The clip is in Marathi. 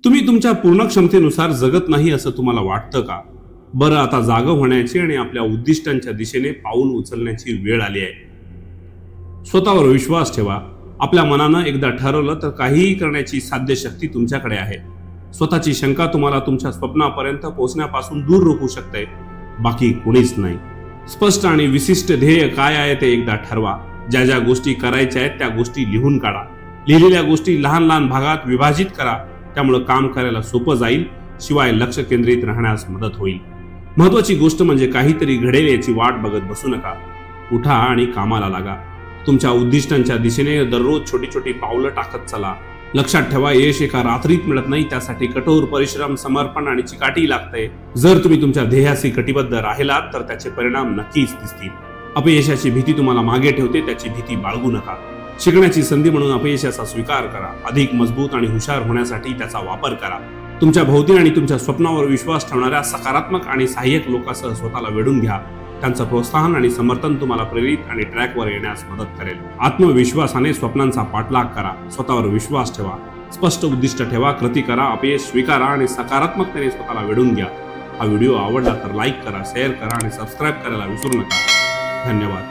तुम्ही तुमच्या पूर्ण क्षमतेनुसार जगत नाही असं तुम्हाला वाटतं का? बरं, आता जागं होण्याची आणि आपल्या उद्दिष्टांच्या दिशेने पाऊल उचलण्याची वेळ आली आहे. स्वतःवर विश्वास ठेवा. आपल्या मनानं एकदा ठरवलं तर काहीही करण्याची साध्य शक्ती तुमच्याकडे आहे. स्वतःची शंका तुम्हाला तुमच्या स्वप्नापर्यंत पोहोचण्यापासून दूर रोखू शकते, बाकी कोणीच नाही. स्पष्ट आणि विशिष्ट ध्येय काय आहे ते एकदा ठरवा. ज्या ज्या गोष्टी करायच्या आहेत त्या गोष्टी लिहून काढा. लिहिलेल्या गोष्टी लहान लहान भागात विभाजित करा. त्यामुळे काम करायला सोपं जाईल, शिवाय लक्ष केंद्रित राहण्यास मदत होईल. महत्वाची गोष्ट म्हणजे काहीतरी घडेल याची वाट बघत बसू नका. उठा आणि कामाला लागा. तुमच्या उद्दिष्टांच्या दिशेने दररोज छोटी छोटी पावलं टाकत चला. लक्षात ठेवा, यश एका रात्रीत मिळत नाही. त्यासाठी कठोर परिश्रम, समर्पण आणि चिकाटी लागते. जर तुम्ही तुमच्या ध्येयाशी कटिबद्ध राहिलात तर त्याचे परिणाम नक्कीच दिसतील. अपयशाची भीती तुम्हाला मागे ठेवते, त्याची भीती बाळगू नका. शिकण्याची संधी म्हणून अपयशाचा स्वीकार करा. अधिक मजबूत आणि हुशार होण्यासाठी त्याचा वापर करा. तुमच्या भोवती आणि तुमच्या स्वप्नावर विश्वास ठेवणाऱ्या सकारात्मक आणि सहाय्यक लोकांसह स्वतःला वेढून घ्या. त्यांचं प्रोत्साहन आणि समर्थन तुम्हाला प्रेरित आणि ट्रॅकवर येण्यास मदत करेल. आत्मविश्वासाने स्वप्नांचा पाठलाग करा. स्वतःवर विश्वास ठेवा. स्पष्ट उद्दिष्ट ठेवा. कृती करा. अपयश स्वीकारा आणि सकारात्मकतेने स्वतःला वेढून घ्या. हा व्हिडिओ आवडला तर लाईक करा, शेअर करा आणि सबस्क्राईब करायला विसरू नका. धन्यवाद.